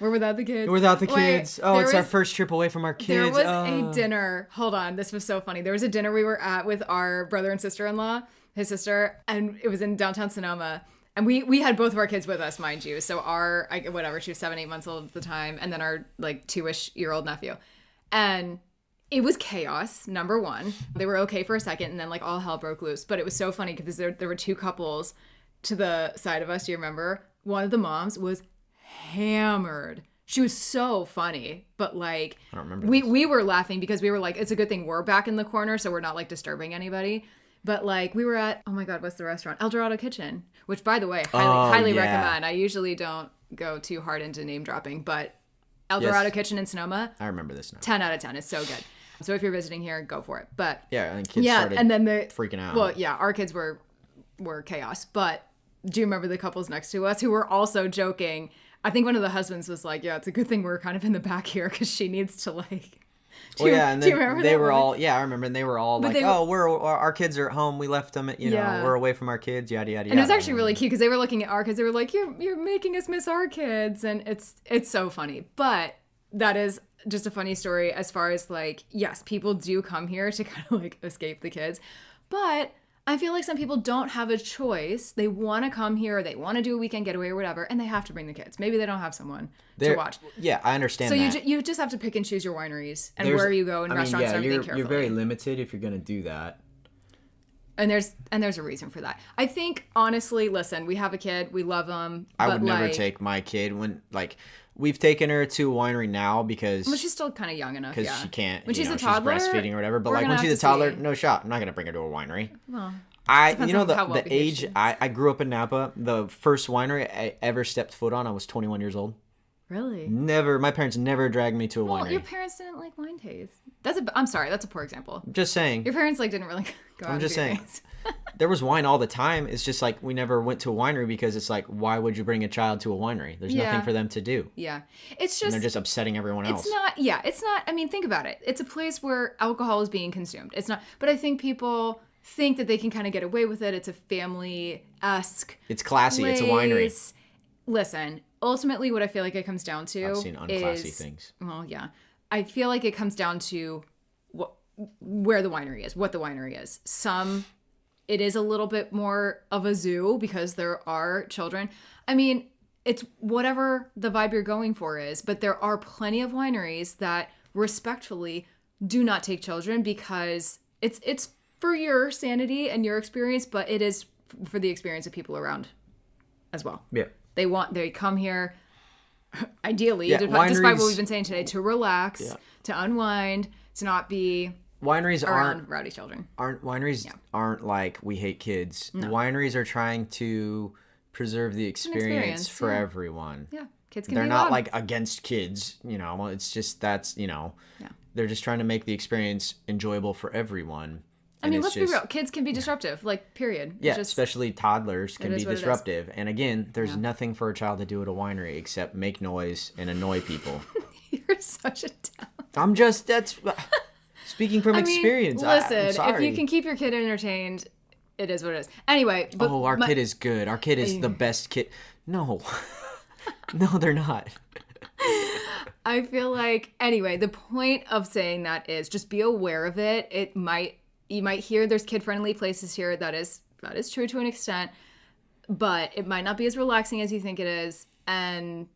We're without the kids. We're without the kids. It's our first trip away from our kids. There was a dinner. Hold on, this was so funny. There was a dinner we were at with our brother and sister-in-law, his sister, and it was in downtown Sonoma. And we had both of our kids with us, mind you. So she was 7, 8 months old at the time. And then our like 2-ish-year-old nephew. And it was chaos, number one. They were okay for a second. And then like all hell broke loose. But it was so funny because there were 2 couples to the side of us. Do you remember? One of the moms was hammered. She was so funny. But like, I don't remember we were laughing because we were like, it's a good thing we're back in the corner. So we're not like disturbing anybody. But like we were at, oh my God, what's the restaurant? El Dorado Kitchen, which by the way, highly recommend. I usually don't go too hard into name dropping, but El Dorado Kitchen in Sonoma. I remember this now. 10 out of 10. It's so good. So if you're visiting here, go for it. But yeah, and kids started and then freaking out. Well, yeah, our kids were chaos. But do you remember the couples next to us who were also joking? I think one of the husbands was like, yeah, it's a good thing we're kind of in the back here because she needs to like... and then they were all, I remember, and they were all like, our kids are at home, we left them, we're away from our kids, yada, yada, yada. And it was actually really cute because they were looking at our kids, they were like, you're making us miss our kids, and it's so funny. But that is just a funny story as far as like, yes, people do come here to kind of like escape the kids, but I feel like some people don't have a choice. They want to come here, or they want to do a weekend getaway or whatever, and they have to bring the kids. Maybe they don't have someone to watch. Yeah, I understand so that. So you just have to pick and choose your wineries and where you go and restaurants and everything carefully. You're very limited if you're going to do that. And there's a reason for that. I think, honestly, listen, we have a kid. We love them. I would never take my kid when, like... We've taken her to a winery now because... Well, she's still kind of young enough, because she can't... When she's a toddler... She's breastfeeding or whatever. But like when she's a toddler, no shot. I'm not going to bring her to a winery. Well... the age... I grew up in Napa. The first winery I ever stepped foot on, I was 21 years old. Really? Never. My parents never dragged me to a winery. Your parents didn't like wine taste. I'm sorry. That's a poor example. I'm just saying. Your parents like didn't really go out. I'm just saying. There was wine all the time. It's just like we never went to a winery because it's like, why would you bring a child to a winery? There's nothing for them to do. Yeah. It's just... And they're just upsetting everyone else. It's not... I mean, think about it. It's a place where alcohol is being consumed. It's not... But I think people think that they can kind of get away with it. It's a family-esque It's classy. It's a winery. Listen, ultimately what I feel like it comes down to I've seen unclassy things. Well, yeah. I feel like it comes down to where the winery is, what the winery is. It is a little bit more of a zoo because there are children. I mean, it's whatever the vibe you're going for is, but there are plenty of wineries that respectfully do not take children because it's for your sanity and your experience, but it is for the experience of people around as well. Yeah. They come here ideally, despite what we've been saying today, to relax, to unwind, to not be wineries around rowdy children. Aren't like we hate kids. No. Wineries are trying to preserve the experience for everyone. Yeah. Kids can They're be not loud. like against kids, you know. It's just they're just trying to make the experience enjoyable for everyone. I mean, let's be real. Kids can be disruptive, like, period. Yeah, especially toddlers can be disruptive. And again, there's Yeah. nothing for a child to do at a winery except make noise and annoy people. You're such a talent. That's speaking from experience. Listen, I'm sorry. if you can keep your kid entertained, it is what it is. Anyway. But our kid is good. Our kid is the best kid. No. No, they're not. I feel like, anyway, the point of saying that is just be aware of it. You might hear there's kid-friendly places here. That is true to an extent, but it might not be as relaxing as you think it is, and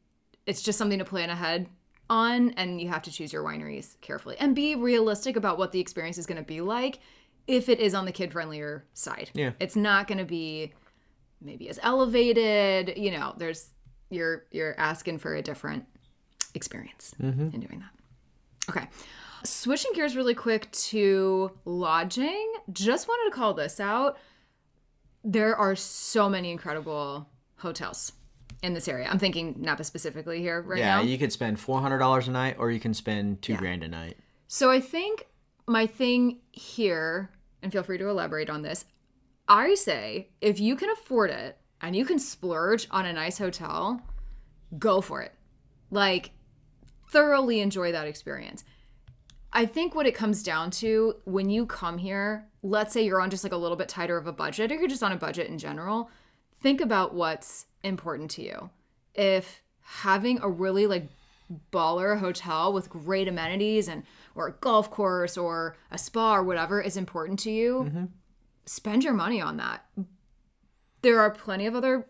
it's just something to plan ahead on, and you have to choose your wineries carefully and be realistic about what the experience is going to be like if it is on the kid-friendlier side. Yeah. It's not going to be maybe as elevated, you know, you're asking for a different experience in doing that. Okay. Switching gears really quick to lodging, just wanted to call this out. There are so many incredible hotels in this area. I'm thinking Napa specifically here now. Yeah, you could spend $400 a night or you can spend $2,000 a night. So I think my thing here, and feel free to elaborate on this, I say if you can afford it and you can splurge on a nice hotel, go for it. Like, thoroughly enjoy that experience. I think what it comes down to when you come here, let's say you're on just like a little bit tighter of a budget, or you're just on a budget in general, think about what's important to you. If having a really like baller hotel with great amenities or a golf course or a spa or whatever is important to you, spend your money on that. There are plenty of other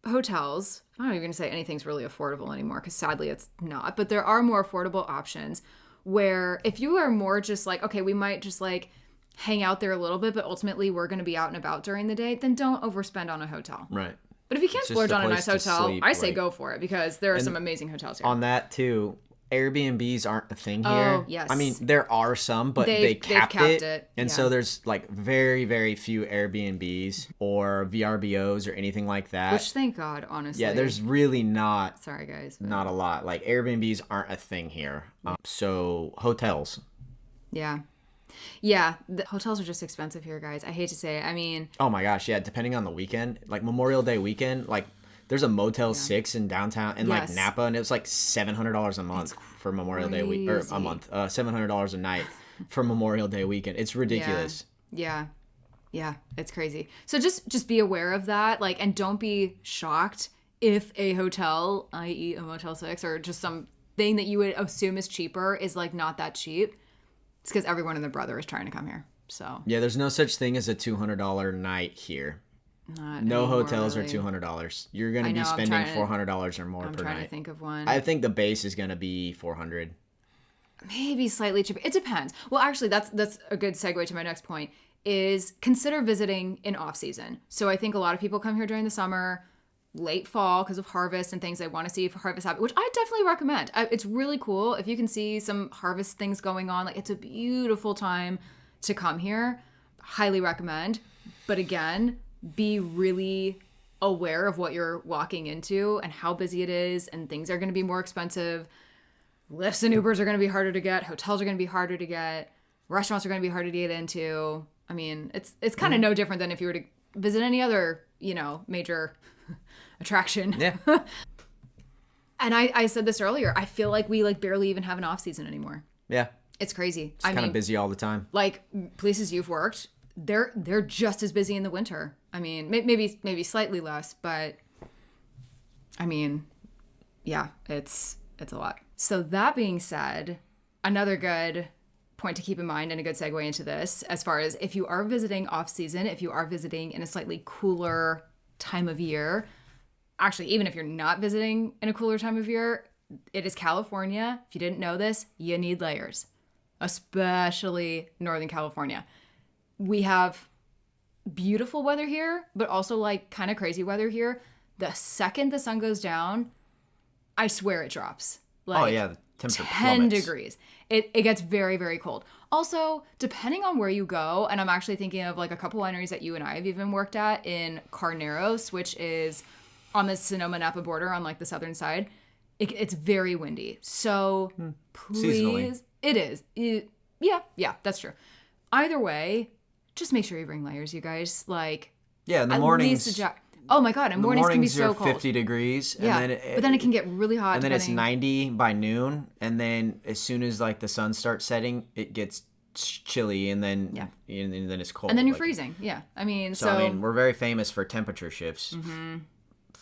hotels. I'm not even going to say anything's really affordable anymore because sadly it's not, but there are more affordable options where if you are more just like, okay, we might just like hang out there a little bit, but ultimately we're going to be out and about during the day, then don't overspend on a hotel. Right. But if you can't splurge on a nice hotel, I say go for it because there are some amazing hotels here. On that too, Airbnbs aren't a thing here. Oh, yes. I mean, there are some, but they've capped it. And so there's like very, very few Airbnbs or VRBOs or anything like that. Which, thank God, honestly. Yeah, there's really not. Sorry, guys. Not a lot. Like, Airbnbs aren't a thing here. So, hotels. Yeah. Yeah, the hotels are just expensive here, guys. I hate to say it. I mean... Oh my gosh, yeah, depending on the weekend. Like, Memorial Day weekend, like... There's a Motel 6 in downtown, in like Napa, and it was like $700 a month for Memorial Day week, or a month, $700 a night for Memorial Day weekend. It's ridiculous. Yeah, it's crazy. So just be aware of that, like, and don't be shocked if a hotel, i.e. a Motel 6, or just something that you would assume is cheaper is like not that cheap. It's because everyone and their brother is trying to come here. So yeah, there's no such thing as a $200 night here. No hotels are $200. You're going to be spending $400 or more per night. I'm trying to think of one. I think the base is going to be $400. Maybe slightly cheaper. It depends. Well, actually, that's a good segue to my next point, is consider visiting in off-season. So I think a lot of people come here during the summer, late fall, because of harvest and things they want to see for harvest happen, which I definitely recommend. It's really cool if you can see some harvest things going on. Like, it's a beautiful time to come here. Highly recommend. But again... be really aware of what you're walking into and how busy it is, and things are going to be more expensive. Lyfts and Ubers are going to be harder to get. Hotels are going to be harder to get. Restaurants are going to be harder to get into. I mean, it's kind of no different than if you were to visit any other, major attraction. Yeah. And I said this earlier. I feel like we barely even have an off season anymore. Yeah. It's crazy. It's kind of busy all the time. Like places you've worked, they're just as busy in the winter. I mean, maybe slightly less, but I mean, yeah, it's a lot. So that being said, another good point to keep in mind and a good segue into this, as far as if you are visiting off season, if you are visiting in a slightly cooler time of year, actually, even if you're not visiting in a cooler time of year, it is California. If you didn't know this, you need layers, especially Northern California. We have beautiful weather here, but also kind of crazy weather here. The second the sun goes down, I swear it drops. Oh yeah, the temperature 10 plummets. degrees. it gets very, very cold. Also, depending on where you go, and I'm actually thinking of like a couple wineries that you and I have even worked at in Carneros, which is on the Sonoma Napa border on like the southern side. It's very windy. So please, Seasonally. it is. Yeah, that's true. Either way, just make sure you bring layers, you guys. Like, Yeah, in the at mornings. least oh my God, and mornings can be so are cold. 50 degrees. Yeah, And then but then it can get really hot. And then it's depending- 90 by noon. And then as soon as like the sun starts setting, it gets chilly, and then and then it's cold. And then you're like, freezing. Yeah. I mean, So, I mean, we're very famous for temperature shifts.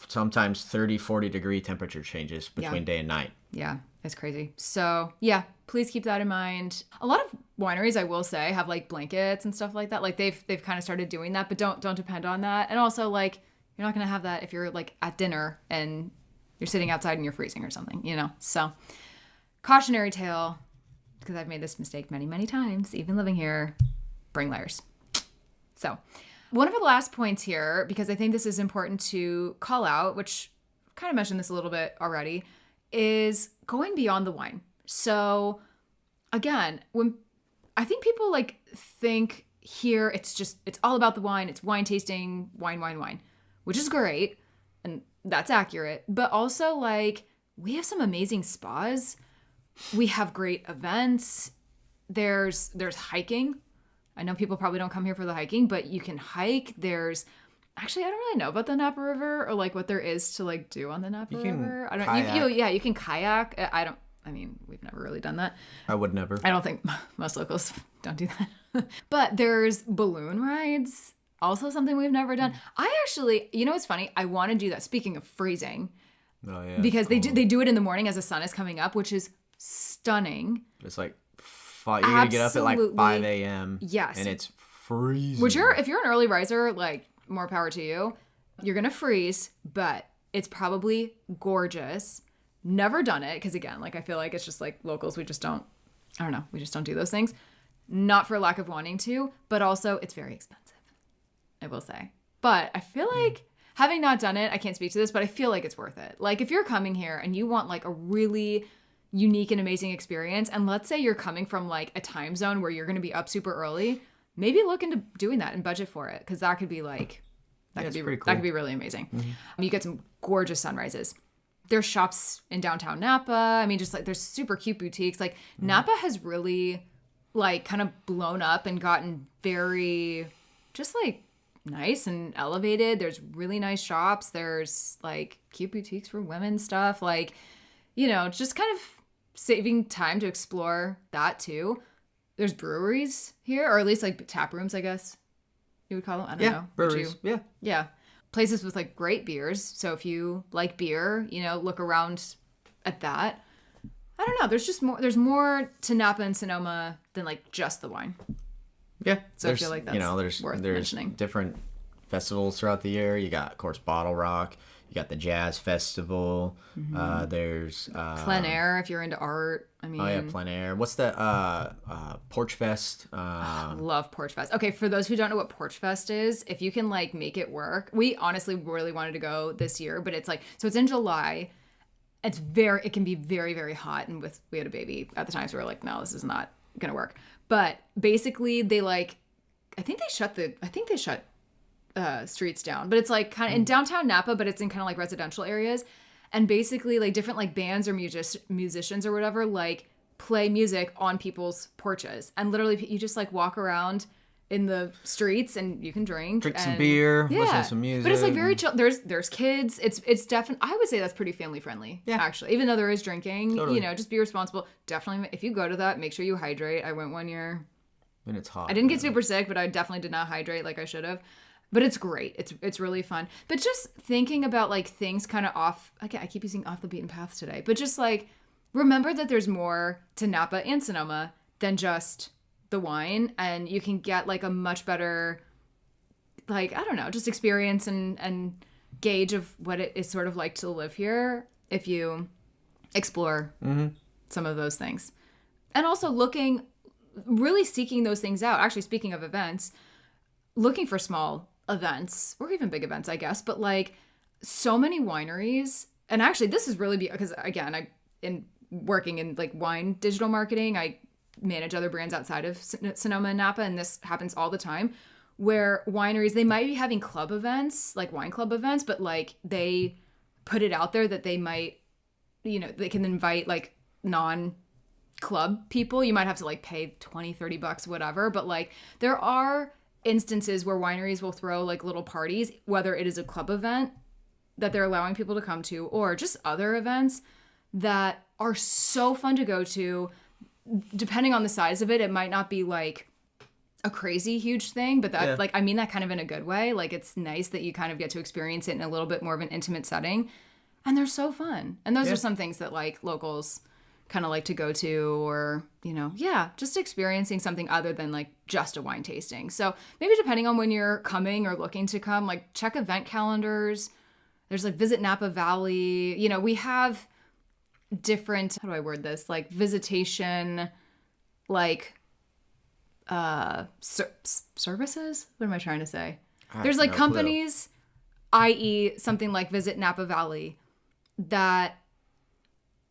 Sometimes 30, 40 degree temperature changes between day and night. yeah, it's crazy. So yeah, please keep that in mind. A lot of wineries, I will say, have like blankets and stuff like that. Like they've kind of started doing that, but don't depend on that. And also like you're not gonna have that if you're like at dinner and you're sitting outside and you're freezing or something, you know. So cautionary tale, because I've made this mistake many, many times, even living here. Bring layers. So one of the last points here, because I think this is important to call out, which I've kind of mentioned this a little bit already, is going beyond the wine. So again, when I think people like think here it's all about the wine, it's wine tasting, wine, which is great and that's accurate, but also like we have some amazing spas. We have great events. There's hiking. I know people probably don't come here for the hiking, but you can hike. Actually, I don't really know about the Napa River or like what there is to like do on the Napa River. I don't. Kayak. You can kayak. I mean, we've never really done that. I would never. I don't think most locals don't do that. But there's balloon rides. Also something we've never done. I actually, you know what's funny? I want to do that. Speaking of freezing, Oh, yeah. because they do it in the morning as the sun is coming up, which is stunning. It's like, you're going to get up at like Absolutely. 5 a.m. Yes. And it's freezing. Which if you're an early riser, like more power to you. You're gonna freeze, but it's probably gorgeous. Never done it because again, like I feel like it's just like locals. We just don't. I don't know. We just don't do those things. Not for lack of wanting to, but also it's very expensive. I will say. But I feel like having not done it, I can't speak to this, but I feel like it's worth it. Like if you're coming here and you want like a really unique and amazing experience, and let's say you're coming from like a time zone where you're going to be up super early, maybe look into doing that and budget for it because that could be like that could be really amazing. You get some gorgeous sunrises. There's shops in downtown Napa. I mean, just like there's super cute boutiques. Like Napa has really like kind of blown up and gotten very just like nice and elevated. There's really nice shops. There's like cute boutiques for women's stuff. Like, you know, just kind of saving time to explore that too. There's breweries here, or at least like tap rooms, I guess you would call them. I don't know. Breweries. Yeah. Places with like great beers. So if you like beer, you know, look around at that. I don't know. There's more to Napa and Sonoma than like just the wine. Yeah. So I feel like that's worth mentioning. Different festivals throughout the year. You got, of course, Bottle Rock. You got the Jazz Festival. There's Plein air if you're into art. I mean, oh yeah, plein air. What's that? Porch Fest. Love Porch Fest. Okay, for those who don't know what Porch Fest is, if you can like make it work, we honestly really wanted to go this year, but it's like it's in July. It can be very, very hot, and we had a baby at the time, so we were like, no, this is not gonna work. But basically, I think they shut streets down, but it's like kind of in downtown Napa, but it's in kind of like residential areas, and basically like different like bands or musicians or whatever like play music on people's porches, and literally you just like walk around in the streets and you can drink some beer, listen to some music. But it's like very chill. There's kids. It's definitely, I would say that's pretty family friendly. Yeah, actually, even though there is drinking, totally. You know, just be responsible. Definitely, if you go to that, make sure you hydrate. I went one year. And it's hot. I didn't get super sick, but I definitely did not hydrate like I should have. But it's great. It's really fun. But just thinking about like things kind of off. Okay, I keep using off the beaten path today. But just like remember that there's more to Napa and Sonoma than just the wine, and you can get like a much better, like, I don't know, just experience and gauge of what it is sort of like to live here if you explore some of those things. And also really seeking those things out. Actually, speaking of events, looking for small events or even big events, I guess, but like so many wineries. And actually this is really because again, in working in like wine digital marketing. I manage other brands outside of Sonoma and Napa, and this happens all the time, where wineries, they might be having club events, like wine club events, but like they put it out there that they might, they can invite like non-club people. You might have to like pay $20-$30, whatever. But like there are instances where wineries will throw like little parties, whether it is a club event that they're allowing people to come to or just other events that are so fun to go to. Depending on the size of it, it might not be like a crazy huge thing, but that like, I mean that kind of in a good way. Like it's nice that you kind of get to experience it in a little bit more of an intimate setting, and they're so fun. And those are some things that like locals kind of like to go to, or, just experiencing something other than like just a wine tasting. So maybe depending on when you're coming or looking to come, like check event calendars. There's like Visit Napa Valley. We have different, how do I word this? Like visitation, like services? What am I trying to say? There's like companies, i.e. something like Visit Napa Valley, that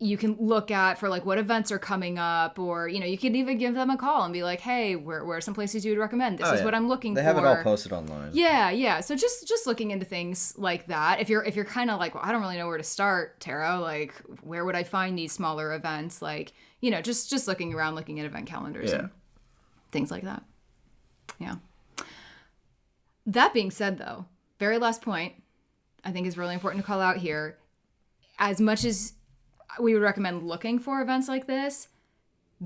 you can look at for like what events are coming up, or, you can even give them a call and be like, hey, where are some places you would recommend? This is what I'm looking for. They have it all posted online. Yeah. So just looking into things like that. If you're kind of like, well, I don't really know where to start, Tara, like where would I find these smaller events? Like, just looking around, looking at event calendars and things like that. Yeah. That being said, though, very last point I think is really important to call out here. As much as we would recommend looking for events like this,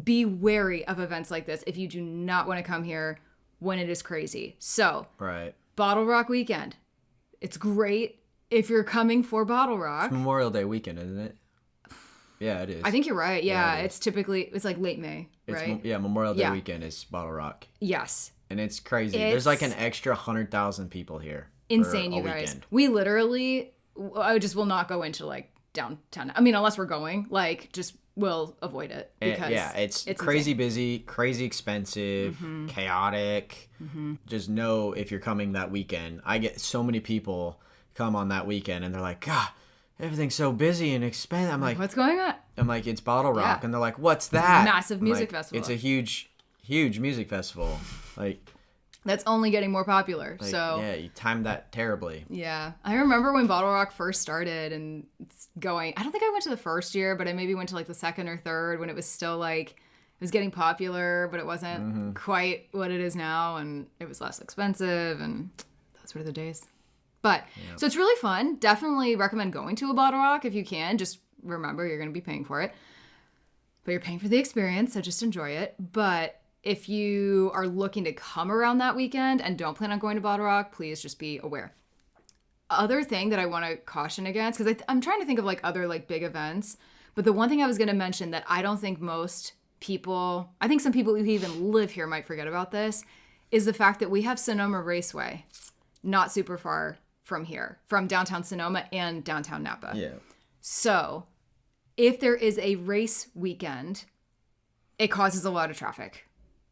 be wary of events like this if you do not want to come here when it is crazy. So, Bottle Rock weekend. It's great if you're coming for Bottle Rock. It's Memorial Day weekend, isn't it? Yeah, it is. I think you're right. Yeah, it's like late May, right? Memorial Day weekend is Bottle Rock. Yes. And it's crazy. There's like an extra 100,000 people here. Insane, you guys. Weekend. We literally, I just will not go into like downtown. I mean, unless we're going, like, just will avoid it because it's crazy insane. Busy, crazy expensive, chaotic. Just know if you're coming that weekend. I get so many people come on that weekend and they're like, God, everything's so busy and expensive. I'm like, what's going on? I'm like, it's Bottle Rock, and they're like, what's that? Massive music festival. It's a huge music festival. Like. That's only getting more popular. Like, so yeah, you timed that terribly. Yeah. I remember when Bottle Rock first started and it's going, I don't think I went to the first year, but I maybe went to like the second or third when it was still like, it was getting popular, but it wasn't quite what it is now, and it was less expensive, and those were the days. But, so it's really fun. Definitely recommend going to a Bottle Rock if you can. Just remember, you're going to be paying for it. But you're paying for the experience, so just enjoy it. But if you are looking to come around that weekend and don't plan on going to Bottle Rock, please just be aware. Other thing that I want to caution against, because I'm trying to think of like other like big events, but the one thing I was going to mention that I don't think most people, I think some people who even live here might forget about this, is the fact that we have Sonoma Raceway, not super far from here, from downtown Sonoma and downtown Napa. Yeah. So if there is a race weekend, it causes a lot of traffic.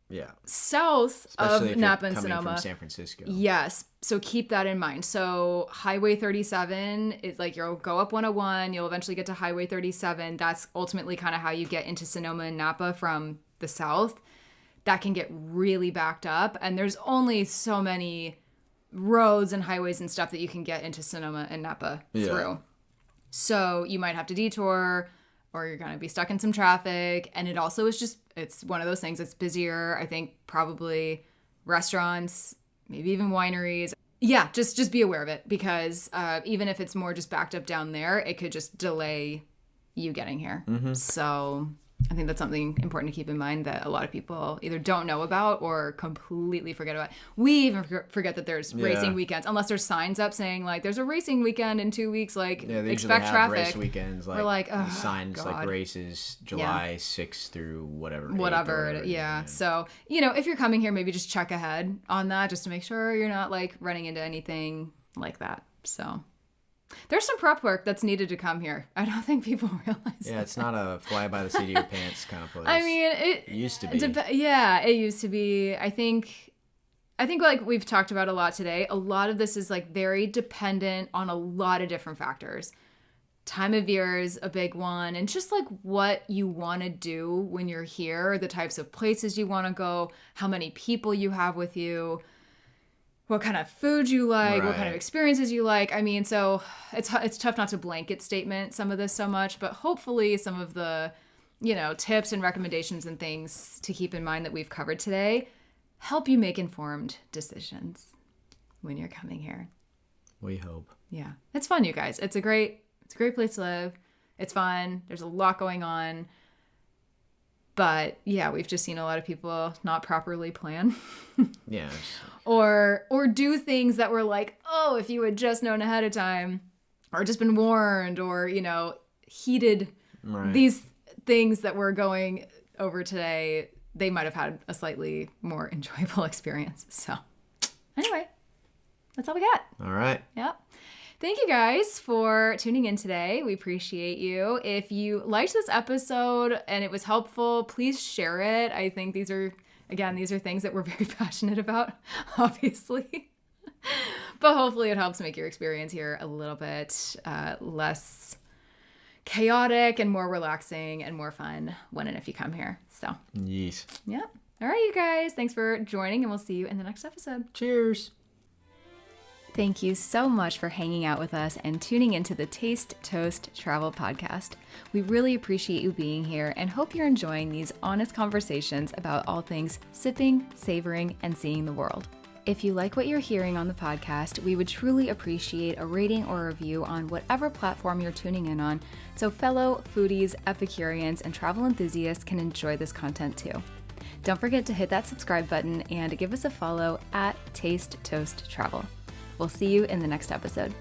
Yeah. South especially of Napa and coming Sonoma. From San Francisco. Yes. So keep that in mind. So Highway 37 is like, you'll go up 101, you'll eventually get to Highway 37. That's ultimately kind of how you get into Sonoma and Napa from the south. That can get really backed up. And there's only so many roads and highways and stuff that you can get into Sonoma and Napa through. So you might have to detour, or you're going to be stuck in some traffic. And it also is just, it's one of those things that's busier. I think probably restaurants, maybe even wineries. Yeah, just be aware of it, because even if it's more just backed up down there, it could just delay you getting here. So I think that's something important to keep in mind that a lot of people either don't know about or completely forget about. We even forget that there's racing weekends, unless there's signs up saying like there's a racing weekend in 2 weeks, like they expect have traffic. Race weekends, like, we're like, oh, signs God. like races July 6th through whatever. Yeah. So, if you're coming here, maybe just check ahead on that just to make sure you're not like running into anything like that. So there's some prep work that's needed to come here. I don't think people realize that. It's not a fly by the seat of your pants kind of place. I mean, it used to be. It used to be. I think like we've talked about a lot today, a lot of this is like very dependent on a lot of different factors. time of year is a big one, and just like what you want to do when you're here, the types of places you want to go, how many people you have with you, what kind of food you like, what kind of experiences you like. I mean, so it's tough not to blanket statement some of this so much, but hopefully some of the, tips and recommendations and things to keep in mind that we've covered today help you make informed decisions when you're coming here. We hope. Yeah. It's fun, you guys. It's a great place to live. It's fun. There's a lot going on. But yeah, we've just seen a lot of people not properly plan. Yes. Or do things that were like, oh, if you had just known ahead of time, or just been warned, or, heeded these things that we're going over today, they might have had a slightly more enjoyable experience. So anyway, that's all we got. All right. Yep. Thank you guys for tuning in today. We appreciate you. If you liked this episode and it was helpful, please share it. I think these are things that we're very passionate about, obviously. But hopefully it helps make your experience here a little bit less chaotic and more relaxing and more fun when and if you come here. So, yes. Yeah. All right, you guys. Thanks for joining, and we'll see you in the next episode. Cheers. Thank you so much for hanging out with us and tuning into the Taste Toast Travel Podcast. We really appreciate you being here and hope you're enjoying these honest conversations about all things sipping, savoring, and seeing the world. If you like what you're hearing on the podcast, we would truly appreciate a rating or review on whatever platform you're tuning in on, so fellow foodies, Epicureans, and travel enthusiasts can enjoy this content too. Don't forget to hit that subscribe button and give us a follow at Taste Toast Travel. We'll see you in the next episode.